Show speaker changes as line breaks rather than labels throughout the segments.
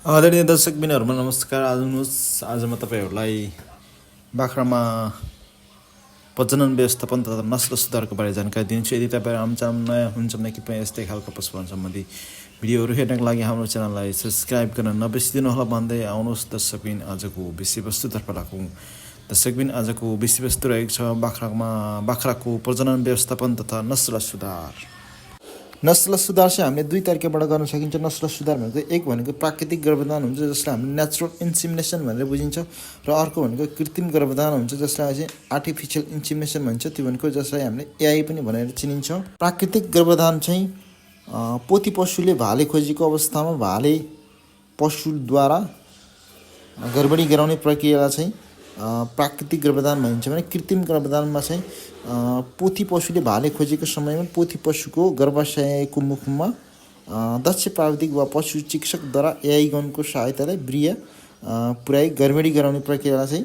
आदरणीय दर्शकबिनहरूमा नमस्कार। आज म तपाईँहरूलाई बाख्रामा प्रजनन व्यवस्थापन तथा नस्ल सुधारको बारे जानकारी दिन्छु। यदि तपाईँहरू हाम्रो च्यानल नयाँ हुनुहुन्छ भने कृपया यस्तै खालको पशुपालन सम्बन्धी भिडियोहरू हेर्नको लागि हाम्रो च्यानललाई सब्सक्राइब गर्न नबिर्सिदिनु होला भन्दै आउनुहोस् दर्शकबिन आजको विषयवस्तुतर्फ लागौँ। दर्शकबिन आजको विषयवस्तु रहेको छ बाख्राको प्रजनन व्यवस्थापन तथा नस्ल सुधार। नस्ल सुधार चाहिँ हामीले दुई तरिकाबाट गर्न सकिन्छ। नस्ल सुधार भनेको एक भनेको प्राकृतिक गर्भधान हुन्छ जसलाई हामीले नेचुरल इन्सिमिनेसन भनेर बुझिन्छ, र अर्को भनेको कृत्रिम गर्भधान हुन्छ जसलाई चाहिँ आर्टिफिसियल इन्सिमिनेसन भन्छ। त्यो भनेको जसलाई हामीले एआई पनि भनेर चिनिन्छ। प्राकृतिक गर्भधान चाहिँ पोथी पशुले भाले खोजेको अवस्थामा भाले पशुद्वारा गर्भणी गराउने प्रक्रियालाई चाहिँ प्राकृतिक गर्भधान भनिन्छ भने कृत्रिम गर्भधानमा चाहिँ पोथी पशुले भाले खोजेको समयमा पोथी पशुको गर्भाशयको मुखमा दक्ष प्राविधिक वा पशु चिकित्सकद्वारा एआई गनको सहायताले ब्रिया पुर्याई गर्भणी गराउने प्रक्रियालाई चाहिँ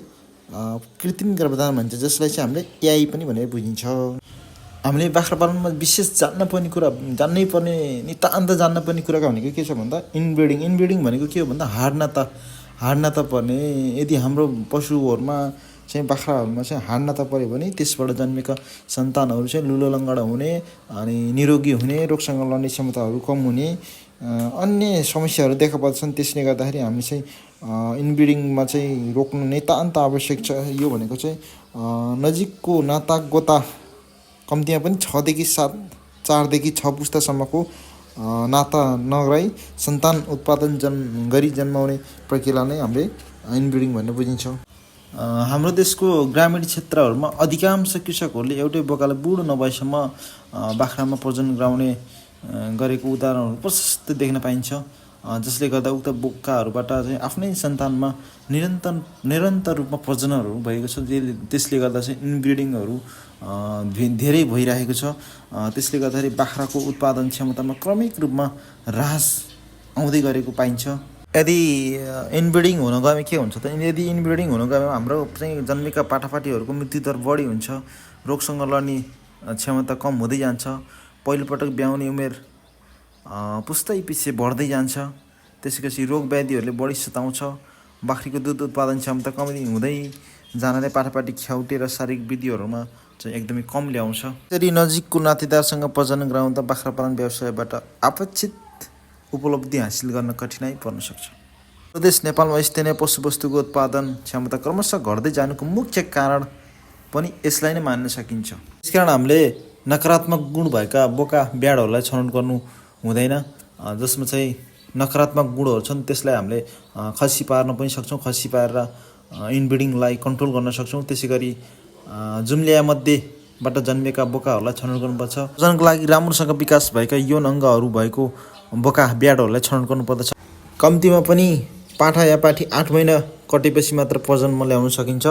कृत्रिम गर्भधान भन्छ, जसलाई चाहिँ हामीले एआई पनि भनेर बुझिन्छ। हामीले बाख्रा पालनमा विशेष जान्नै पर्ने नितान्त जान्न पर्ने कुरा भनेको के छ भन्दा इनब्रिडिङ भनेको के हो भन्दा हाड नाता पर्ने। यदि हाम्रो पशुहरूमा चाहिँ बाख्राहरूमा चाहिँ हाड नाता पऱ्यो भने त्यसबाट जन्मेका सन्तानहरू चाहिँ लुलो लङ्गडा हुने अनि निरोगी हुने, रोगसँग लड्ने क्षमताहरू कम हुने, अन्य समस्याहरू देखा पर्छन्। त्यसले गर्दाखेरि हामी चाहिँ इनब्रिडिङमा चाहिँ रोक्नु नितान्त आवश्यक छ। यो भनेको चाहिँ नजिकको नाता गोता कम्तीमा पनि 4देखि 6 पुस्तासम्मको नाता नगराई सन्तान उत्पादन गरी जन्माउने प्रक्रियालाई नै हामीले इनब्रिडिङ भनेर बुझिन्छौँ। हाम्रो देशको ग्रामीण क्षेत्रहरूमा अधिकांश कृषकहरूले एउटै बोकाले बुढो नभएसम्म बाख्रामा प्रजनन गराउने गरेको उदाहरणहरू प्रशस्त देख्न पाइन्छ, जसले गर्दा उक्त बोकाहरूबाट चाहिँ आफ्नै सन्तानमा निरन्तर रूपमा प्रजननहरू भएको छ। त्यसले गर्दा चाहिँ इनब्रिडिङहरू धेरै भइरहेको छ। त्यसले गर्दाखेरि बाख्राको उत्पादन क्षमतामा क्रमिक रूपमा ह्रास आउँदै गरेको पाइन्छ। यदि इनब्रिडिङ हुन गए के हुन्छ त? यदि इनब्रिडिङ हुन गएमा हाम्रो चाहिँ जन्मेका पाठापाठीहरूको मृत्युदर बढी हुन्छ, रोगसँग लड्ने क्षमता कम हुँदै जान्छ, पहिलोपटक ब्याउने उमेर पुस्तै पछि बढ्दै जान्छ, त्यसपछि रोग व्याधिहरूले बढी सताउँछ, बाख्रीको दुध उत्पादन क्षमता कमी हुँदै जानाले पाठापाठी ख्याउटे र शारीरिक विधिहरूमा चाहिँ एकदमै कम ल्याउँछ। यसरी नजिकको नातेदारसँग प्रजनन गराउँदा बाख्रा पालन व्यवसायबाट अपेक्षित उपलब्धि हासिल गर्न कठिनाइ पर्न सक्छ। प्रदेश नेपालमा स्थानीय पशुवस्तुको उत्पादन क्षमता क्रमशः घट्दै जानुको मुख्य कारण पनि यसलाई नै मान्न सकिन्छ। यसकारण हामीले नकारात्मक गुण भएका बोका ब्याडहरूलाई छनौट गर्नु हुँदैन। जसमा चाहिँ नकारात्मक गुणहरू छन् त्यसलाई हामीले खसी पार्न पनि सक्छौँ। खसी पारेर इनब्रिडिङलाई कन्ट्रोल गर्न सक्छौँ। त्यसै गरी जुम्ल्यामध्येबाट जन्मेका बोकाहरूलाई छनौट गर्नुपर्छ। प्रजननको लागि राम्रोसँग विकास भएका यौन अङ्गहरू भएको बोका ब्याडहरूलाई छनौट गर्नुपर्दछ। कम्तीमा पनि पाठा या पाठी 8 महिना कटेपछि मात्र प्रजननमा ल्याउन सकिन्छ।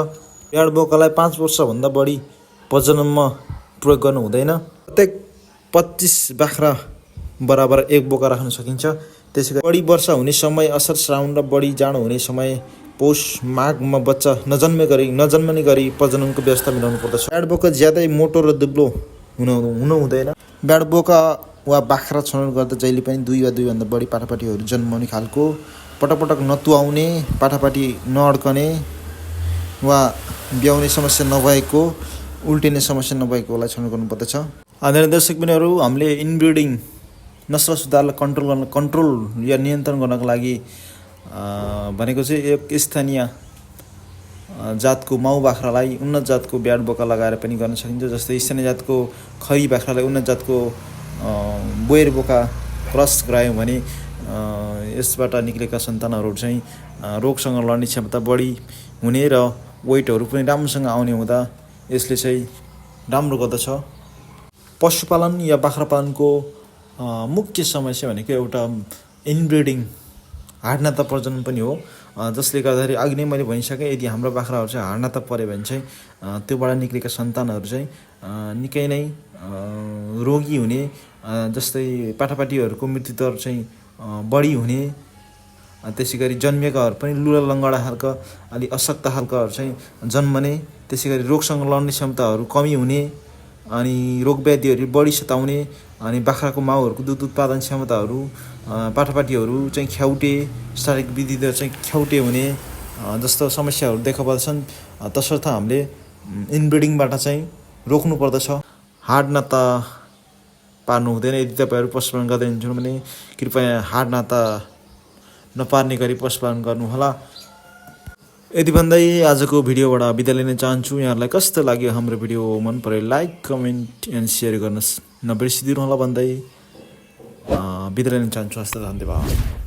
ब्याड बोकालाई 5 वर्षभन्दा बढी प्रजननमा प्रयोग गर्नु हुँदैन। प्रत्येक 25 बाख्रा बराबर 1 बोका राख्न सकिन्छ। त्यसै गरी बढी वर्षा हुने समय असार श्रावण र बढी जाडो हुने समय पौष माघमा बच्चा नजन्मने गरी प्रजननको व्यवस्था मिलाउनु पर्दछ। ब्याड बोका ज्यादै मोटो र दुब्लो हुनु हुँदैन। ब्याड बोका वा बाख्रा छनौट गर्दा जहिले पनि 2 वा 2 भन्दा बढी पाठापाठीहरू जन्माउने खालको, पटक नतुवाउने, पाठापाठी नअड्कने वा ब्याउने समस्या नभएको, उल्टिने समस्या नभएकोलाई छनौट गर्नुपर्दछ। आदरणीय दर्शकबिनहरू, हामीले इनब्रिडिङ नस्ल सुधारलाई कन्ट्रोल या नियन्त्रण गर्नको लागि भनेको चाहिँ एक स्थानीय जातको माउ बाख्रालाई उन्नत जातको ब्याड बोका लगाएर पनि गर्न सकिन्छ। जस्तै स्थानीय जातको खरी बाख्रालाई उन्नत जातको बोयर बोका क्रस गरायो भने यसबाट निक्लेका सन्तानहरू चाहिँ रोगसँग लड्ने क्षमता बढी हुने र वेटहरू पनि राम्रोसँग आउने हुँदा यसले चाहिँ राम्रो गर्दछ। पशुपालन या बाख्रा पालनको मुख्य समस्या भनेको एउटा इनब्रिडिङ हाड नाता प्रजनन पनि हो, जसले गर्दाखेरि अघि नै मैले भनिसकेँ, यदि हाम्रो बाख्राहरू चाहिँ हाड नाता पऱ्यो भने चाहिँ त्योबाट निक्लेका सन्तानहरू चाहिँ निकै नै रोगी हुने, जस्तै पाठापाठीहरूको मृत्युदर चाहिँ बढी हुने, त्यसै गरी जन्मेकाहरू पनि लुला लङ्गडा खालका अलि अशक्त खालकाहरू चाहिँ जन्मने, त्यसै गरी रोगसँग लड्ने क्षमताहरू कमी हुने, अनि रोग व्याधिहरू बढी सताउने, अनि बाख्राको माउहरूको दुध उत्पादन क्षमताहरू पाठापाठीहरू चाहिँ ख्याउटे शारीरिक विधिहरू चाहिँ ख्याउटे हुने जस्तो समस्याहरू देखा पर्दछन्। तसर्थ हामीले इनब्रिडिङबाट चाहिँ रोक्नु पर्दछ। हाड नाता पार्नु हुँदैन। यदि तपाईँहरू पशुपालन गर्दै हुनुहुन्छ भने कृपया हाड नाता नपार्ने गरी पशुपालन गर्नुहोला। यति भन्दै आजको भिडियोबाट बिदा लिन चाहन्छु। यहाँहरूलाई कस्तो लाग्यो हाम्रो भिडियो? मन पऱ्यो लाइक कमेन्ट एन्ड सेयर गर्न नबिर्सिदिनु होला भन्दै बिदा लिन चाहन्छु। हस्त धन्यवाद।